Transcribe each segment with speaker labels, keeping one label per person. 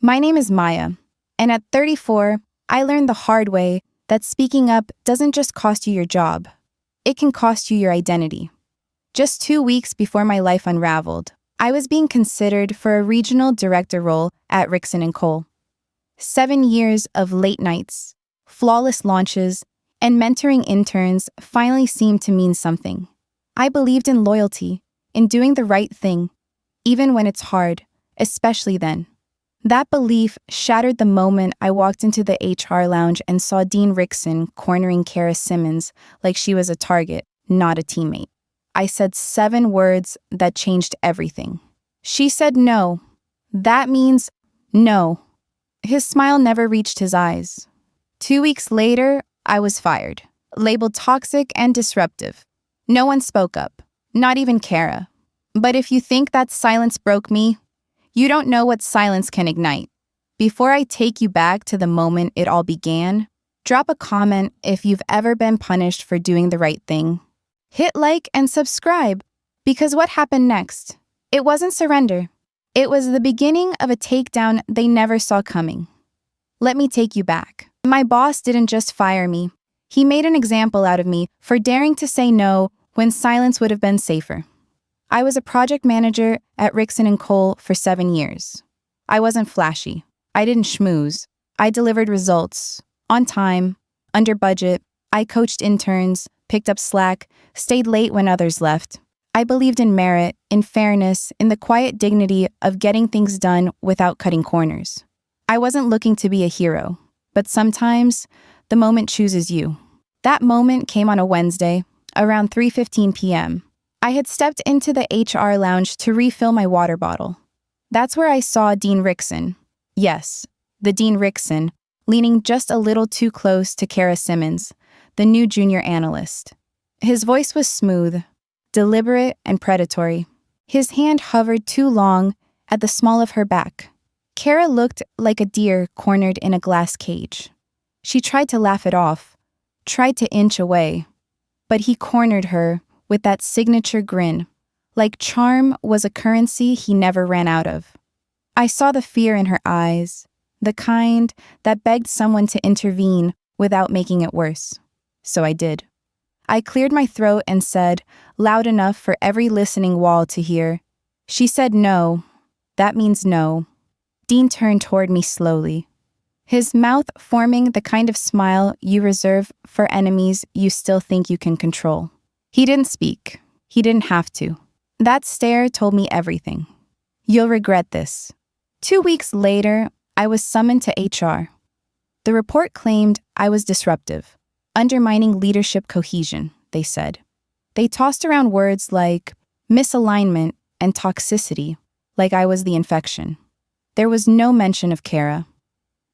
Speaker 1: My name is Maya, and at 34, I learned the hard way that speaking up doesn't just cost you your job. It can cost you your identity. Just 2 weeks before my life unraveled, I was being considered for a regional director role at Rixon Cole. 7 years of late nights, flawless launches, and mentoring interns finally seemed to mean something. I believed in loyalty, in doing the right thing, even when it's hard, especially then. That belief shattered the moment I walked into the HR lounge and saw Dean Rickson cornering Kara Simmons like she was a target, not a teammate. I said 7 words that changed everything. She said no. That means no. His smile never reached his eyes. 2 weeks later, I was fired, labeled toxic and disruptive. No one spoke up, not even Kara. But if you think that silence broke me, you don't know what silence can ignite. Before I take you back to the moment it all began, drop a comment if you've ever been punished for doing the right thing. Hit like and subscribe, because what happened next? It wasn't surrender. It was the beginning of a takedown they never saw coming. Let me take you back. My boss didn't just fire me. He made an example out of me for daring to say no when silence would have been safer. I was a project manager at Rixon Cole for 7 years. I wasn't flashy. I didn't schmooze. I delivered results. On time, under budget. I coached interns, picked up slack, stayed late when others left. I believed in merit, in fairness, in the quiet dignity of getting things done without cutting corners. I wasn't looking to be a hero, but sometimes the moment chooses you. That moment came on a Wednesday, around 3:15 p.m. I had stepped into the HR lounge to refill my water bottle. That's where I saw Dean Rickson. Yes, the Dean Rickson, leaning just a little too close to Kara Simmons, the new junior analyst. His voice was smooth, deliberate, and predatory. His hand hovered too long at the small of her back. Kara looked like a deer cornered in a glass cage. She tried to laugh it off, tried to inch away, but he cornered her with that signature grin, like charm was a currency he never ran out of. I saw the fear in her eyes, the kind that begged someone to intervene without making it worse. So I did. I cleared my throat and said, loud enough for every listening wall to hear, "She said no. That means no." Dean turned toward me slowly, his mouth forming the kind of smile you reserve for enemies you still think you can control. He didn't speak. He didn't have to. That stare told me everything. You'll regret this. 2 weeks later, I was summoned to HR. The report claimed I was disruptive, undermining leadership cohesion, they said. They tossed around words like misalignment and toxicity, like I was the infection. There was no mention of Kara,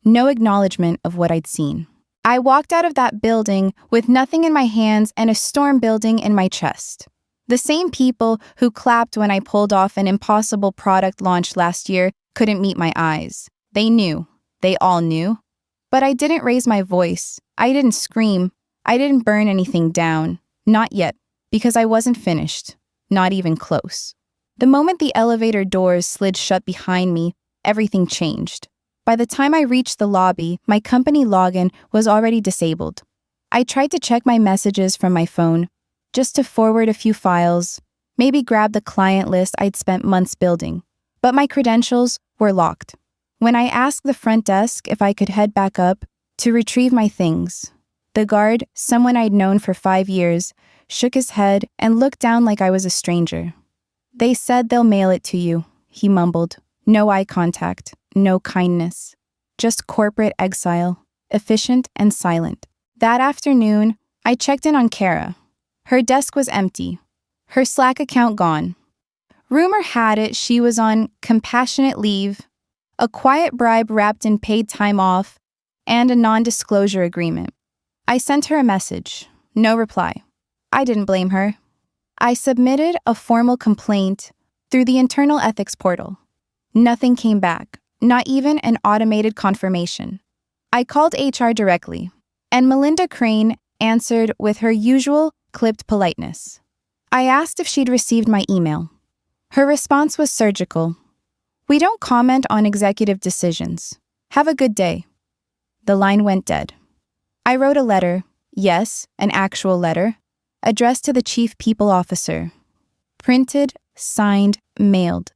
Speaker 1: no acknowledgement of what I'd seen. I walked out of that building with nothing in my hands and a storm building in my chest. The same people who clapped when I pulled off an impossible product launch last year couldn't meet my eyes. They knew. They all knew. But I didn't raise my voice. I didn't scream. I didn't burn anything down. Not yet, because I wasn't finished. Not even close. The moment the elevator doors slid shut behind me, everything changed. By the time I reached the lobby, my company login was already disabled. I tried to check my messages from my phone, just to forward a few files, maybe grab the client list I'd spent months building. But my credentials were locked. When I asked the front desk if I could head back up to retrieve my things, the guard, someone I'd known for 5 years, shook his head and looked down like I was a stranger. "They said they'll mail it to you," he mumbled. No eye contact, no kindness. Just corporate exile, efficient and silent. That afternoon, I checked in on Kara. Her desk was empty. Her Slack account gone. Rumor had it she was on compassionate leave, a quiet bribe wrapped in paid time off, and a non-disclosure agreement. I sent her a message. No reply. I didn't blame her. I submitted a formal complaint through the internal ethics portal. Nothing came back, not even an automated confirmation. I called HR directly, and Melinda Crane answered with her usual clipped politeness. I asked if she'd received my email. Her response was surgical. We don't comment on executive decisions. Have a good day. The line went dead. I wrote a letter, yes, an actual letter, addressed to the chief people officer. Printed, signed, mailed.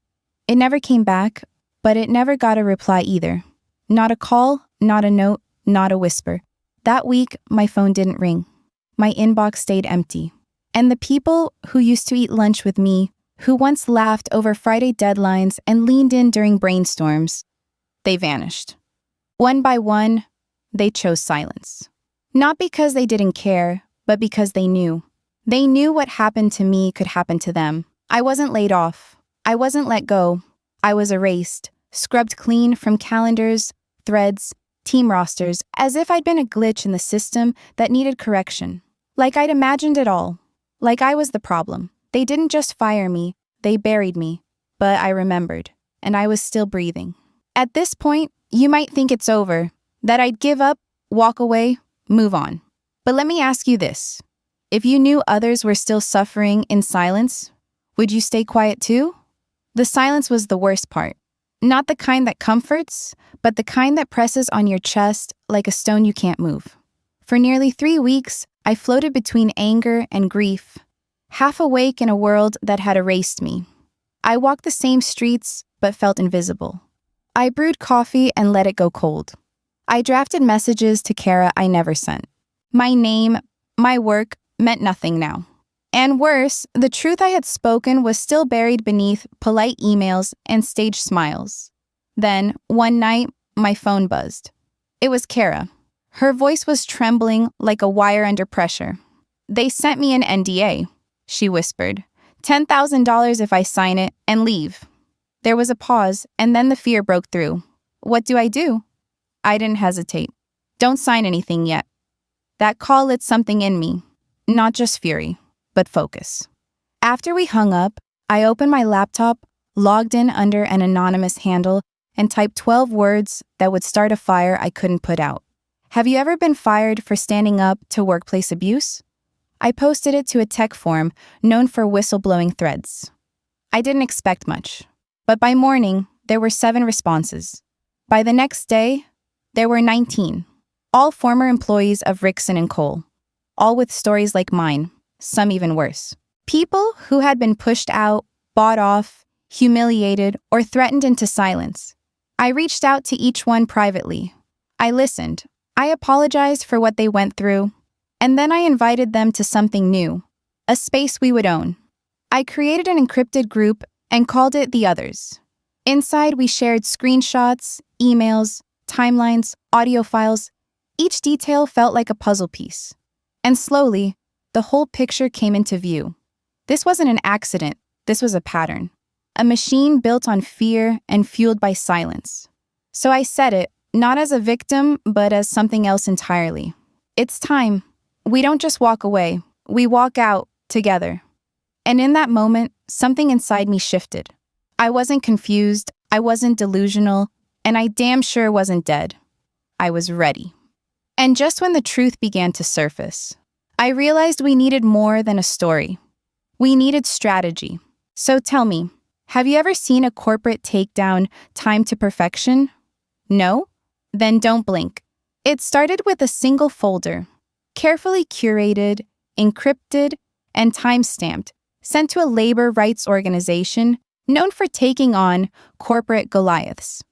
Speaker 1: It never came back, but it never got a reply either. Not a call, not a note, not a whisper. That week, my phone didn't ring. My inbox stayed empty. And the people who used to eat lunch with me, who once laughed over Friday deadlines and leaned in during brainstorms, they vanished. One by one, they chose silence. Not because they didn't care, but because they knew. They knew what happened to me could happen to them. I wasn't laid off. I wasn't let go. I was erased, scrubbed clean from calendars, threads, team rosters, as if I'd been a glitch in the system that needed correction. Like I'd imagined it all. Like I was the problem. They didn't just fire me, they buried me. But I remembered, and I was still breathing. At this point, you might think it's over, that I'd give up, walk away, move on. But let me ask you this. If you knew others were still suffering in silence, would you stay quiet too? The silence was the worst part. Not the kind that comforts, but the kind that presses on your chest like a stone you can't move. For nearly 3 weeks, I floated between anger and grief, half awake in a world that had erased me. I walked the same streets, but felt invisible. I brewed coffee and let it go cold. I drafted messages to Kara I never sent. My name, my work, meant nothing now. And worse, the truth I had spoken was still buried beneath polite emails and staged smiles. Then, one night, my phone buzzed. It was Kara. Her voice was trembling like a wire under pressure. "They sent me an NDA," she whispered. $10,000 if I sign it and leave. There was a pause, and then the fear broke through. What do? I didn't hesitate. Don't sign anything yet. That call lit something in me. Not just fury, but focus. After we hung up, I opened my laptop, logged in under an anonymous handle, and typed 12 words that would start a fire I couldn't put out. Have you ever been fired for standing up to workplace abuse? I posted it to a tech forum known for whistleblowing threads. I didn't expect much, but by morning, there were 7 responses. By the next day, there were 19, all former employees of Rixon Cole, all with stories like mine, some even worse. People who had been pushed out, bought off, humiliated, or threatened into silence. I reached out to each one privately. I listened. I apologized for what they went through. And then I invited them to something new, a space we would own. I created an encrypted group and called it The Others. Inside, we shared screenshots, emails, timelines, audio files. Each detail felt like a puzzle piece. And slowly, the whole picture came into view. This wasn't an accident. This was a pattern. A machine built on fear and fueled by silence. So I said it, not as a victim, but as something else entirely. It's time. We don't just walk away. We walk out together. And in that moment, something inside me shifted. I wasn't confused. I wasn't delusional. And I damn sure wasn't dead. I was ready. And just when the truth began to surface, I realized we needed more than a story. We needed strategy. So tell me, have you ever seen a corporate takedown timed to perfection? No? Then don't blink. It started with a single folder, carefully curated, encrypted, and time-stamped, sent to a labor rights organization known for taking on corporate Goliaths.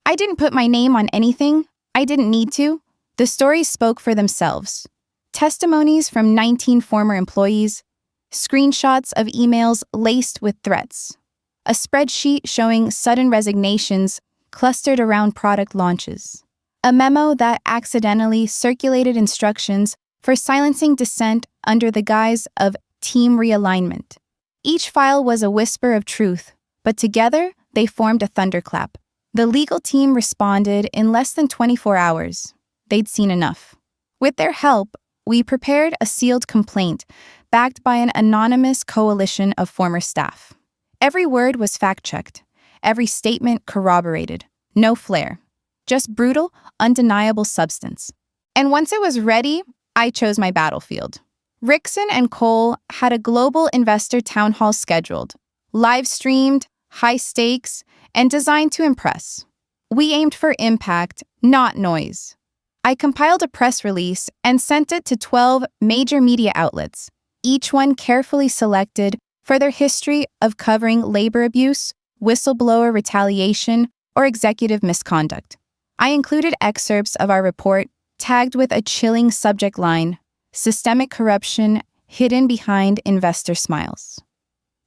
Speaker 1: I didn't put my name on anything. I didn't need to. The stories spoke for themselves. Testimonies from 19 former employees, screenshots of emails laced with threats, a spreadsheet showing sudden resignations clustered around product launches, a memo that accidentally circulated instructions for silencing dissent under the guise of team realignment. Each file was a whisper of truth, but together they formed a thunderclap. The legal team responded in less than 24 hours. They'd seen enough. With their help, we prepared a sealed complaint backed by an anonymous coalition of former staff. Every word was fact-checked, every statement corroborated. No flair, just brutal, undeniable substance. And once it was ready, I chose my battlefield. Rixon and Cole had a global investor town hall scheduled, live-streamed, high stakes, and designed to impress. We aimed for impact, not noise. I compiled a press release and sent it to 12 major media outlets, each one carefully selected for their history of covering labor abuse, whistleblower retaliation, or executive misconduct. I included excerpts of our report tagged with a chilling subject line, "Systemic corruption hidden behind investor smiles."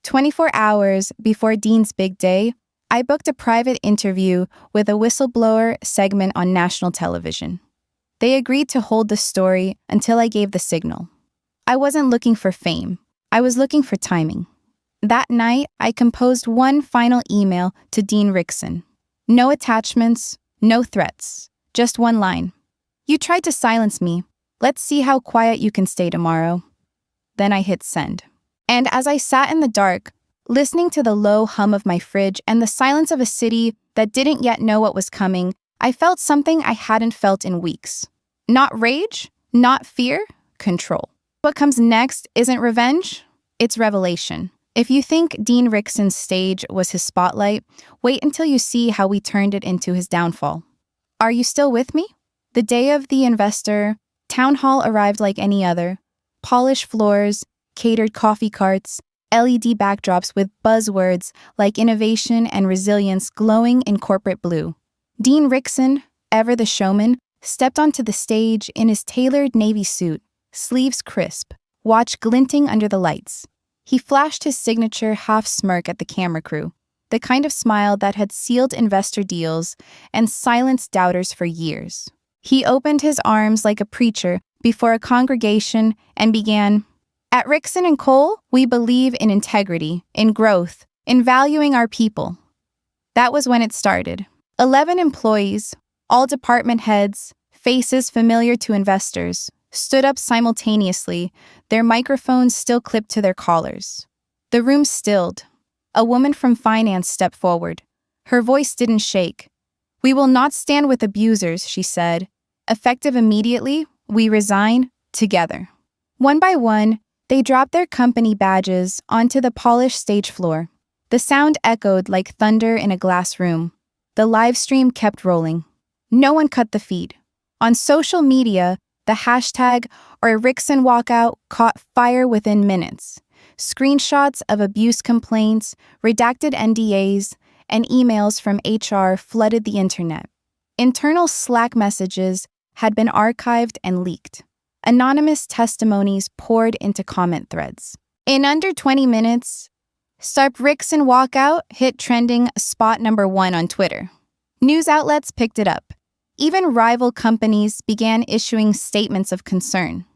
Speaker 1: 24 hours before Dean's big day, I booked a private interview with a whistleblower segment on national television. They agreed to hold the story until I gave the signal. I wasn't looking for fame. I was looking for timing. That night, I composed one final email to Dean Rickson. No attachments, no threats, just one line. "You tried to silence me. Let's see how quiet you can stay tomorrow." Then I hit send. And as I sat in the dark, listening to the low hum of my fridge and the silence of a city that didn't yet know what was coming, I felt something I hadn't felt in weeks. Not rage, not fear, control. What comes next isn't revenge, it's revelation. If you think Dean Rickson's stage was his spotlight, wait until you see how we turned it into his downfall. Are you still with me? The day of the investor, town hall arrived like any other. Polished floors, catered coffee carts, LED backdrops with buzzwords like innovation and resilience glowing in corporate blue. Dean Rickson, ever the showman, stepped onto the stage in his tailored navy suit, sleeves crisp, watch glinting under the lights. He flashed his signature half smirk at the camera crew, the kind of smile that had sealed investor deals and silenced doubters for years. He opened his arms like a preacher before a congregation and began, "At Rixon Cole, we believe in integrity, in growth, in valuing our people." That was when it started. 11 employees, all department heads, faces familiar to investors, stood up simultaneously, their microphones still clipped to their collars. The room stilled. A woman from finance stepped forward. Her voice didn't shake. "We will not stand with abusers," she said. "Effective immediately, we resign together." One by one, they dropped their company badges onto the polished stage floor. The sound echoed like thunder in a glass room. The live stream kept rolling. No one cut the feed. On social media, the hashtag or Rixon Walkout caught fire within minutes. Screenshots of abuse complaints, redacted NDAs, and emails from HR flooded the internet. Internal Slack messages had been archived and leaked. Anonymous testimonies poured into comment threads. In under 20 minutes, Rixon Walkout hit trending spot number 1 on Twitter. News outlets picked it up. Even rival companies began issuing statements of concern.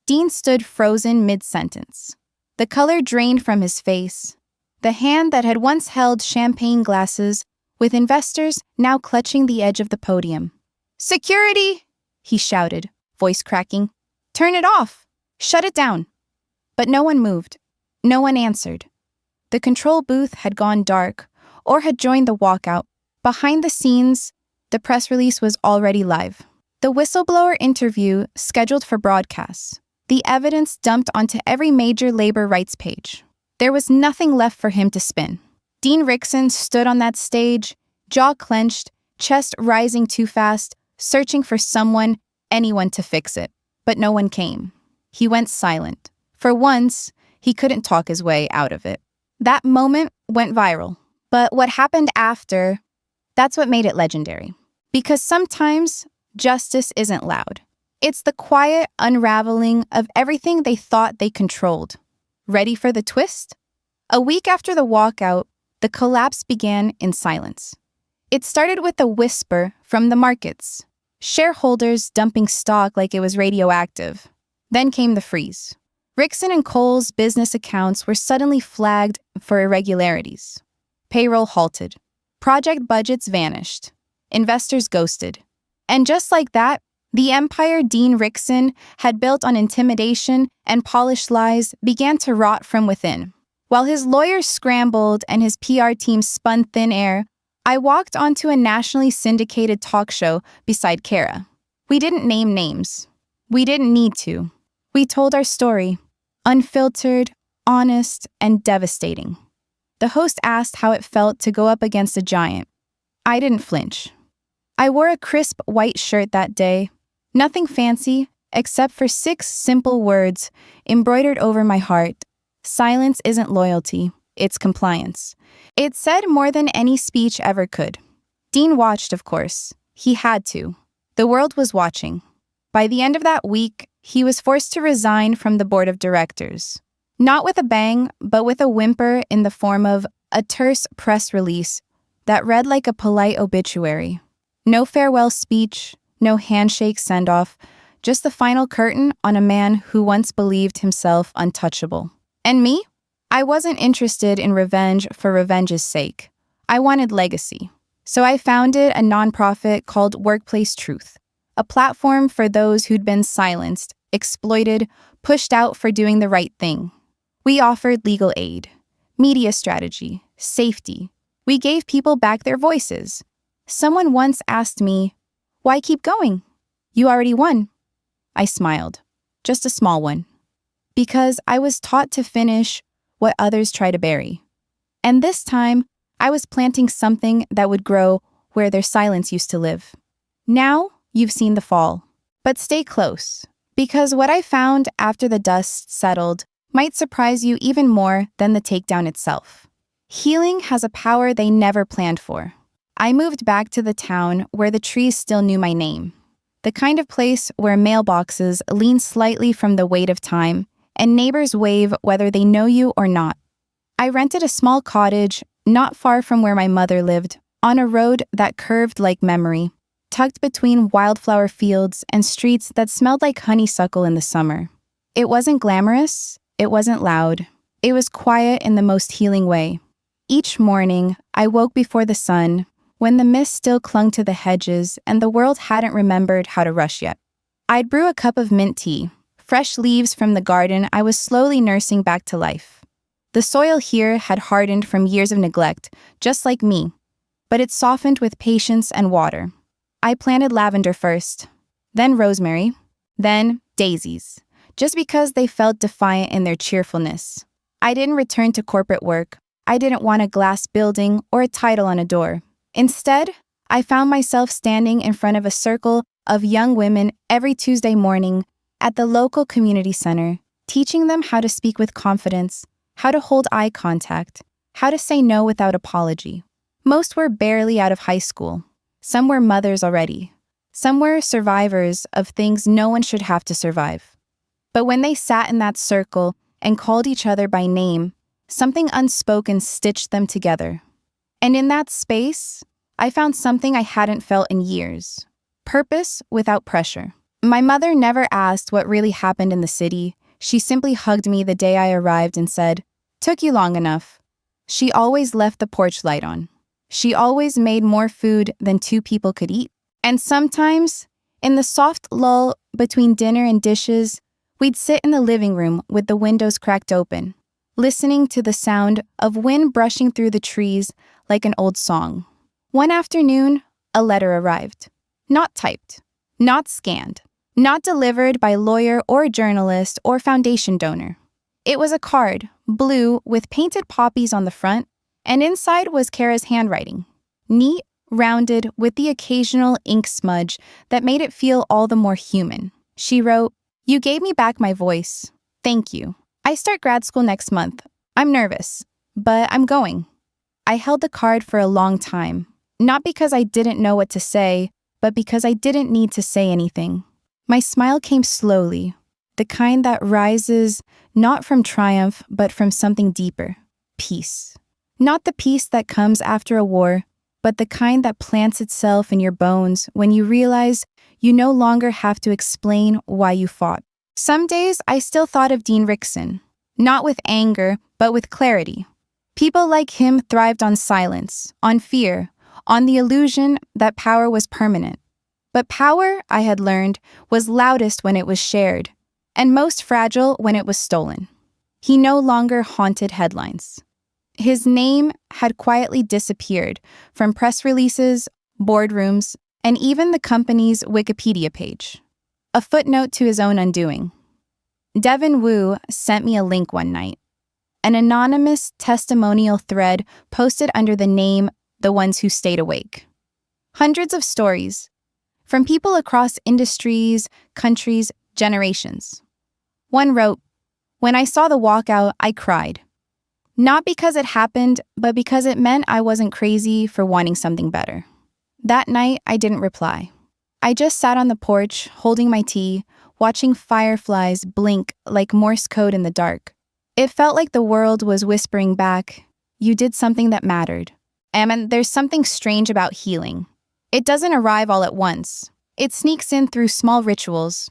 Speaker 1: Dean stood frozen mid-sentence. The color drained from his face. The hand that had once held champagne glasses, with investors now clutching the edge of the podium. "Security!" he shouted, voice cracking. "Turn it off! Shut it down!" But no one moved. No one answered. The control booth had gone dark, or had joined the walkout. Behind the scenes, the press release was already live. The whistleblower interview scheduled for broadcasts. The evidence dumped onto every major labor rights page. There was nothing left for him to spin. Dean Rickson stood on that stage, jaw clenched, chest rising too fast, searching for someone, anyone to fix it. But no one came. He went silent. For once, he couldn't talk his way out of it. That moment went viral. But what happened after, that's what made it legendary. Because sometimes justice isn't loud. It's the quiet unraveling of everything they thought they controlled. Ready for the twist? A week after the walkout, the collapse began in silence. It started with a whisper from the markets, shareholders dumping stock like it was radioactive. Then came the freeze. Rixon Cole's business accounts were suddenly flagged for irregularities. Payroll halted. Project budgets vanished. Investors ghosted. And just like that, the empire Dean Rickson had built on intimidation and polished lies began to rot from within. While his lawyers scrambled and his PR team spun thin air, I walked onto a nationally syndicated talk show beside Kara. We didn't name names. We didn't need to. We told our story, unfiltered, honest, and devastating. The host asked how it felt to go up against a giant. I didn't flinch. I wore a crisp white shirt that day. Nothing fancy, except for 6 simple words embroidered over my heart. Silence isn't loyalty, it's compliance. It said more than any speech ever could. Dean watched, of course. He had to. The world was watching. By the end of that week, he was forced to resign from the board of directors. Not with a bang, but with a whimper in the form of a terse press release that read like a polite obituary. No farewell speech, no handshake send-off, just the final curtain on a man who once believed himself untouchable. And me? I wasn't interested in revenge for revenge's sake. I wanted legacy. So I founded a nonprofit called Workplace Truth, a platform for those who'd been silenced, exploited, pushed out for doing the right thing. We offered legal aid, media strategy, safety. We gave people back their voices. Someone once asked me, "Why keep going? You already won." I smiled, just a small one. Because I was taught to finish what others try to bury. And this time, I was planting something that would grow where their silence used to live. Now, you've seen the fall. But stay close, because what I found after the dust settled might surprise you even more than the takedown itself. Healing has a power they never planned for. I moved back to the town where the trees still knew my name. The kind of place where mailboxes lean slightly from the weight of time and neighbors wave whether they know you or not. I rented a small cottage not far from where my mother lived, on a road that curved like memory, tucked between wildflower fields and streets that smelled like honeysuckle in the summer. It wasn't glamorous, it wasn't loud. It was quiet in the most healing way. Each morning, I woke before the sun, when the mist still clung to the hedges and the world hadn't remembered how to rush yet. I'd brew a cup of mint tea, fresh leaves from the garden I was slowly nursing back to life. The soil here had hardened from years of neglect, just like me, but it softened with patience and water. I planted lavender first, then rosemary, then daisies, just because they felt defiant in their cheerfulness. I didn't return to corporate work. I didn't want a glass building or a title on a door. Instead, I found myself standing in front of a circle of young women every Tuesday morning at the local community center, teaching them how to speak with confidence, how to hold eye contact, how to say no without apology. Most were barely out of high school. Some were mothers already. Some were survivors of things no one should have to survive. But when they sat in that circle and called each other by name, something unspoken stitched them together. And in that space, I found something I hadn't felt in years. Purpose without pressure. My mother never asked what really happened in the city. She simply hugged me the day I arrived and said, "Took you long enough." She always left the porch light on. She always made more food than 2 people could eat. And sometimes, in the soft lull between dinner and dishes, we'd sit in the living room with the windows cracked open, listening to the sound of wind brushing through the trees like an old song. One afternoon, a letter arrived. Not typed, not scanned, not delivered by lawyer or journalist or foundation donor. It was a card, blue, with painted poppies on the front, and inside was Kara's handwriting. Neat, rounded, with the occasional ink smudge that made it feel all the more human. She wrote, "You gave me back my voice. Thank you. I start grad school next month. I'm nervous, but I'm going." I held the card for a long time, not because I didn't know what to say, but because I didn't need to say anything. My smile came slowly, the kind that rises not from triumph, but from something deeper, peace. Not the peace that comes after a war, but the kind that plants itself in your bones when you realize you no longer have to explain why you fought. Some days I still thought of Dean Rickson, not with anger, but with clarity. People like him thrived on silence, on fear, on the illusion that power was permanent. But power, I had learned, was loudest when it was shared, and most fragile when it was stolen. He no longer haunted headlines. His name had quietly disappeared from press releases, boardrooms, and even the company's Wikipedia page. A footnote to his own undoing. Devin Wu sent me a link one night. an anonymous testimonial thread posted under the name The Ones Who Stayed Awake. Hundreds of stories, from people across industries, countries, generations. One wrote, "When I saw the walkout, I cried. Not because it happened, but because it meant I wasn't crazy for wanting something better." That night, I didn't reply. I just sat on the porch, holding my tea, watching fireflies blink like Morse code in the dark. It felt like the world was whispering back, "You did something that mattered." And there's something strange about healing. It doesn't arrive all at once. It sneaks in through small rituals.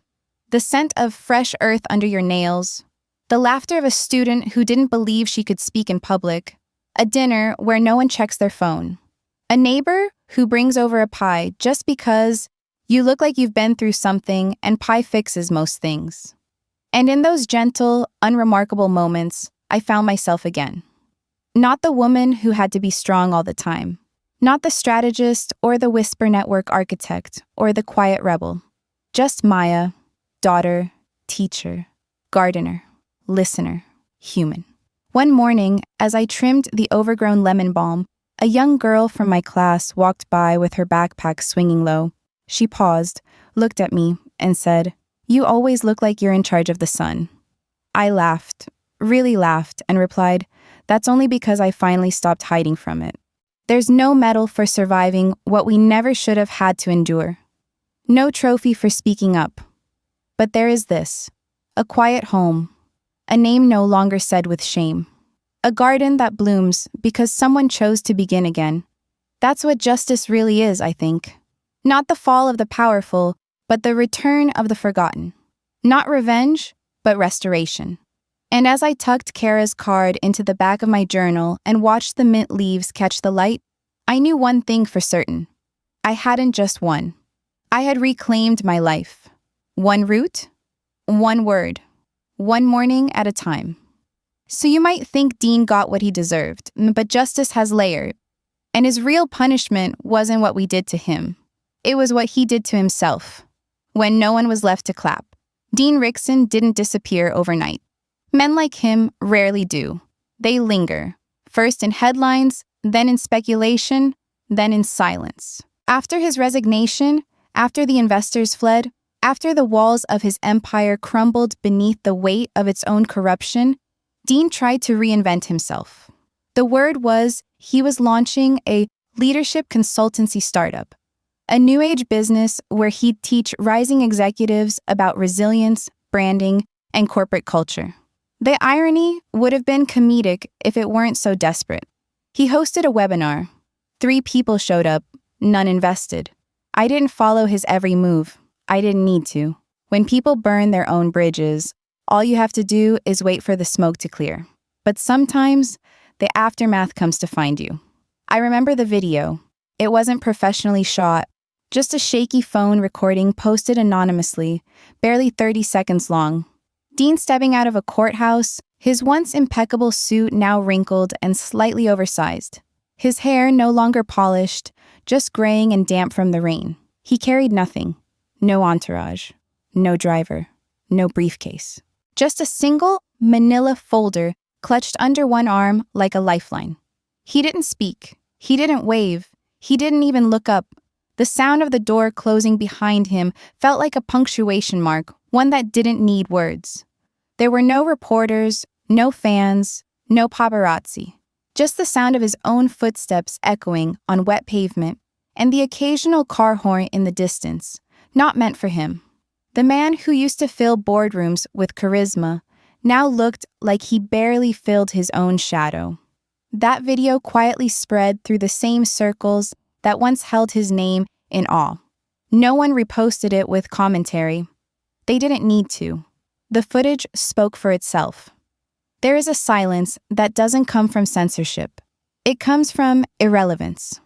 Speaker 1: The scent of fresh earth under your nails, the laughter of a student who didn't believe she could speak in public, a dinner where no one checks their phone, a neighbor who brings over a pie just because you look like you've been through something and pie fixes most things. And in those gentle, unremarkable moments, I found myself again. Not the woman who had to be strong all the time. Not the strategist or the whisper network architect or the quiet rebel. Just Maya, daughter, teacher, gardener, listener, human. One morning, as I trimmed the overgrown lemon balm, a young girl from my class walked by with her backpack swinging low. She paused, looked at me, and said, "You always look like you're in charge of the sun." I laughed, really laughed, and replied, "That's only because I finally stopped hiding from it." There's no medal for surviving what we never should have had to endure. No trophy for speaking up. But there is this, a quiet home, a name no longer said with shame, a garden that blooms because someone chose to begin again. That's what justice really is, I think. Not the fall of the powerful, but the return of the forgotten. Not revenge, but restoration. And as I tucked Kara's card into the back of my journal and watched the mint leaves catch the light, I knew one thing for certain. I hadn't just won. I had reclaimed my life. One route, one word, one morning at a time. So you might think Dean got what he deserved, but justice has layers. And his real punishment wasn't what we did to him. It was what he did to himself, when no one was left to clap. Dean Rickson didn't disappear overnight. Men like him rarely do. They linger, first in headlines, then in speculation, then in silence. After his resignation, after the investors fled, after the walls of his empire crumbled beneath the weight of its own corruption, Dean tried to reinvent himself. The word was he was launching a leadership consultancy startup, a new age business where he'd teach rising executives about resilience, branding, and corporate culture. The irony would have been comedic if it weren't so desperate. He hosted a webinar. 3 people showed up, none invested. I didn't follow his every move. I didn't need to. When people burn their own bridges, all you have to do is wait for the smoke to clear. But sometimes, the aftermath comes to find you. I remember the video. It wasn't professionally shot, just a shaky phone recording posted anonymously, barely 30 seconds long. Dean stepping out of a courthouse, his once impeccable suit now wrinkled and slightly oversized. His hair no longer polished, just graying and damp from the rain. He carried nothing. No entourage. No driver. No briefcase. Just a single manila folder clutched under one arm like a lifeline. He didn't speak. He didn't wave. He didn't even look up. The sound of the door closing behind him felt like a punctuation mark, one that didn't need words. There were no reporters, no fans, no paparazzi. Just the sound of his own footsteps echoing on wet pavement and the occasional car horn in the distance, not meant for him. The man who used to fill boardrooms with charisma now looked like he barely filled his own shadow. That video quietly spread through the same circles that once held his name in awe. No one reposted it with commentary. They didn't need to. The footage spoke for itself. There is a silence that doesn't come from censorship. It comes from irrelevance.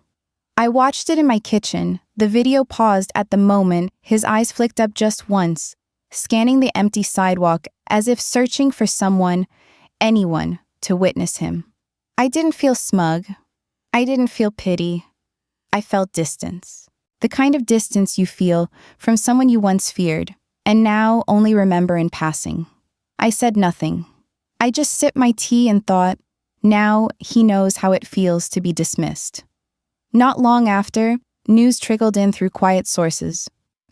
Speaker 1: I watched it in my kitchen. The video paused at the moment his eyes flicked up just once, scanning the empty sidewalk as if searching for someone, anyone, to witness him. I didn't feel smug. I didn't feel pity. I felt distance. The kind of distance you feel from someone you once feared, and now only remember in passing. I said nothing. I just sipped my tea and thought, now he knows how it feels to be dismissed. Not long after, news trickled in through quiet sources.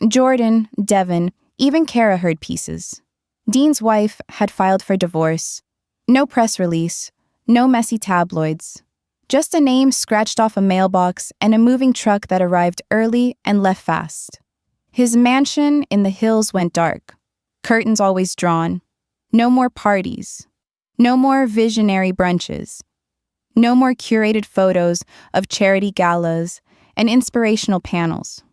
Speaker 1: Jordan, Devin, even Kara heard pieces. Dean's wife had filed for divorce. No press release, no messy tabloids. Just a name scratched off a mailbox and a moving truck that arrived early and left fast. His mansion in the hills went dark. Curtains always drawn. No more parties. No more visionary brunches. No more curated photos of charity galas and inspirational panels.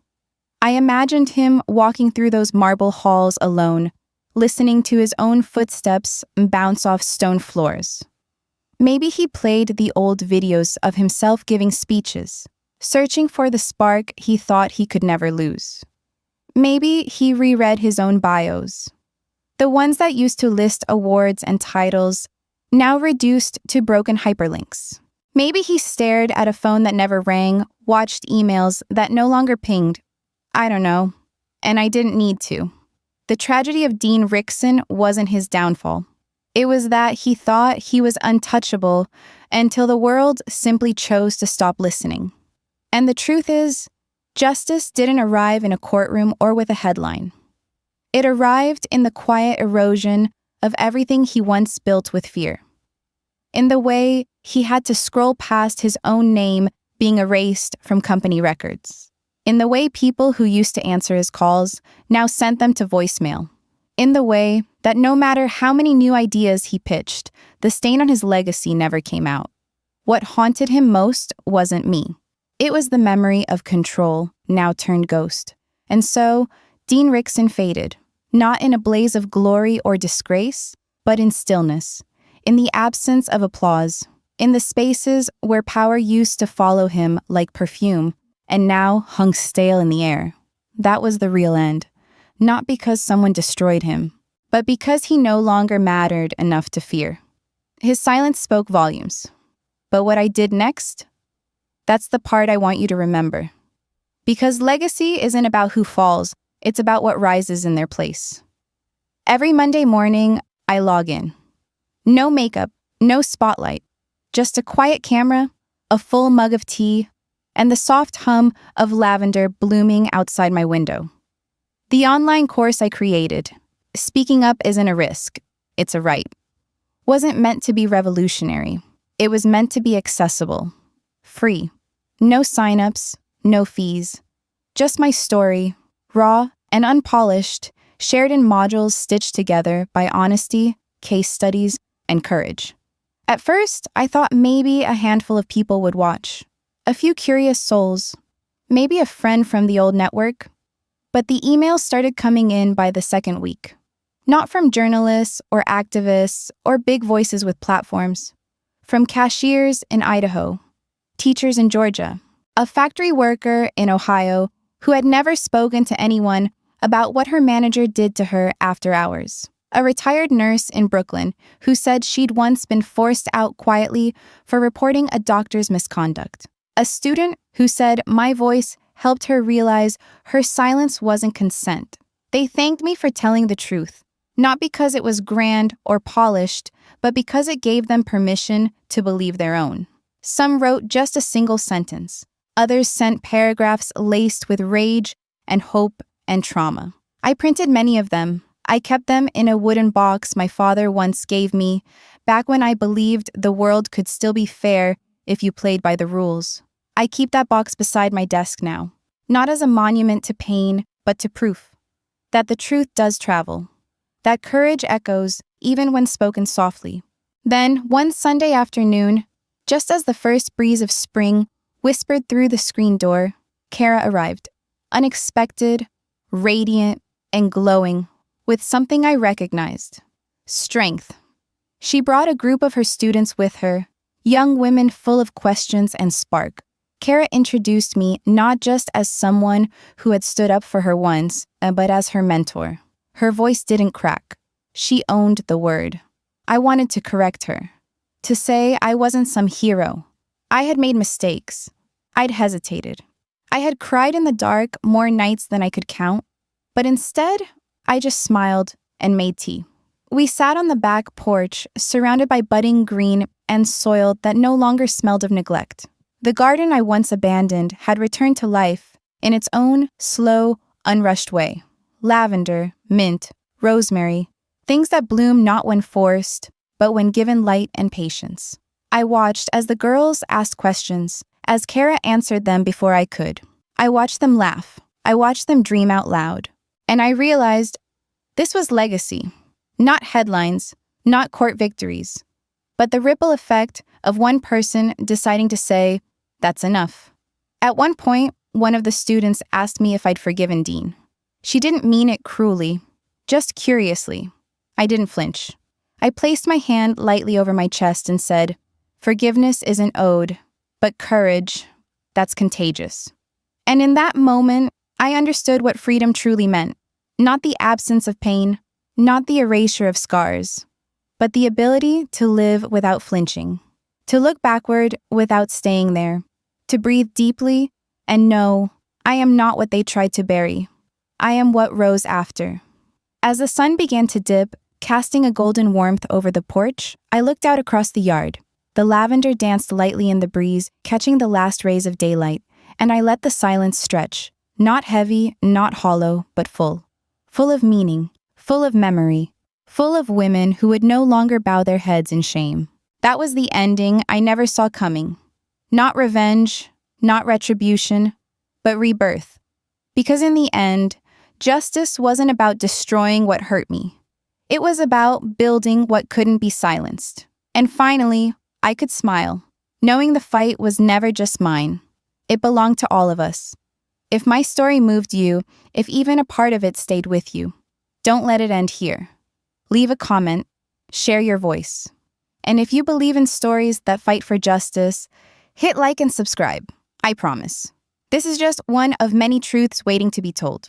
Speaker 1: I imagined him walking through those marble halls alone, listening to his own footsteps bounce off stone floors. Maybe he played the old videos of himself giving speeches, searching for the spark he thought he could never lose. Maybe he reread his own bios, the ones that used to list awards and titles, now reduced to broken hyperlinks. Maybe he stared at a phone that never rang, watched emails that no longer pinged. I don't know. And I didn't need to. The tragedy of Dean Rickson wasn't his downfall. It was that he thought he was untouchable until the world simply chose to stop listening. And the truth is, justice didn't arrive in a courtroom or with a headline. It arrived in the quiet erosion of everything he once built with fear. In the way he had to scroll past his own name being erased from company records. In the way people who used to answer his calls now sent them to voicemail. In the way that no matter how many new ideas he pitched, the stain on his legacy never came out. What haunted him most wasn't me. It was the memory of control, now turned ghost. And so, Dean Rickson faded, not in a blaze of glory or disgrace, but in stillness, in the absence of applause, in the spaces where power used to follow him like perfume, and now hung stale in the air. That was the real end, not because someone destroyed him, but because he no longer mattered enough to fear. His silence spoke volumes. But what I did next? That's the part I want you to remember. Because legacy isn't about who falls, it's about what rises in their place. Every Monday morning, I log in. No makeup, no spotlight, just a quiet camera, a full mug of tea, and the soft hum of lavender blooming outside my window. The online course I created, Speaking Up Isn't a Risk, It's a Right, wasn't meant to be revolutionary. It was meant to be accessible, free. No signups, no fees. Just my story, raw and unpolished, shared in modules stitched together by honesty, case studies, and courage. At first, I thought maybe a handful of people would watch. A few curious souls. Maybe a friend from the old network. But the emails started coming in by the second week. Not from journalists or activists or big voices with platforms. From cashiers in Idaho, teachers in Georgia, a factory worker in Ohio who had never spoken to anyone about what her manager did to her after hours. A retired nurse in Brooklyn who said she'd once been forced out quietly for reporting a doctor's misconduct. A student who said my voice helped her realize her silence wasn't consent. They thanked me for telling the truth, not because it was grand or polished, but because it gave them permission to believe their own. Some wrote just a single sentence. Others sent paragraphs laced with rage and hope and trauma. I printed many of them. I kept them in a wooden box my father once gave me, back when I believed the world could still be fair if you played by the rules. I keep that box beside my desk now, not as a monument to pain, but to proof that the truth does travel, that courage echoes even when spoken softly. Then, one Sunday afternoon, just as the first breeze of spring whispered through the screen door, Kara arrived, unexpected, radiant, and glowing, with something I recognized: strength. She brought a group of her students with her, young women full of questions and spark. Kara introduced me not just as someone who had stood up for her once, but as her mentor. Her voice didn't crack. She owned the word. I wanted to correct her, to say I wasn't some hero. I had made mistakes. I'd hesitated. I had cried in the dark more nights than I could count, but instead, I just smiled and made tea. We sat on the back porch, surrounded by budding green and soil that no longer smelled of neglect. The garden I once abandoned had returned to life in its own slow, unrushed way. Lavender, mint, rosemary, things that bloom not when forced, but when given light and patience. I watched as the girls asked questions, as Kara answered them before I could. I watched them laugh. I watched them dream out loud. And I realized this was legacy. Not headlines, not court victories, but the ripple effect of one person deciding to say, that's enough. At one point, one of the students asked me if I'd forgiven Dean. She didn't mean it cruelly, just curiously. I didn't flinch. I placed my hand lightly over my chest and said, forgiveness isn't owed, but courage, that's contagious. And in that moment, I understood what freedom truly meant. Not the absence of pain, not the erasure of scars, but the ability to live without flinching, to look backward without staying there, to breathe deeply and know I am not what they tried to bury. I am what rose after. As the sun began to dip, casting a golden warmth over the porch, I looked out across the yard. The lavender danced lightly in the breeze, catching the last rays of daylight, and I let the silence stretch, not heavy, not hollow, but full. Full of meaning, full of memory, full of women who would no longer bow their heads in shame. That was the ending I never saw coming. Not revenge, not retribution, but rebirth. Because in the end, justice wasn't about destroying what hurt me. It was about building what couldn't be silenced. And finally, I could smile, knowing the fight was never just mine. It belonged to all of us. If my story moved you, if even a part of it stayed with you, don't let it end here. Leave a comment, share your voice. And if you believe in stories that fight for justice, hit like and subscribe. I promise. This is just one of many truths waiting to be told.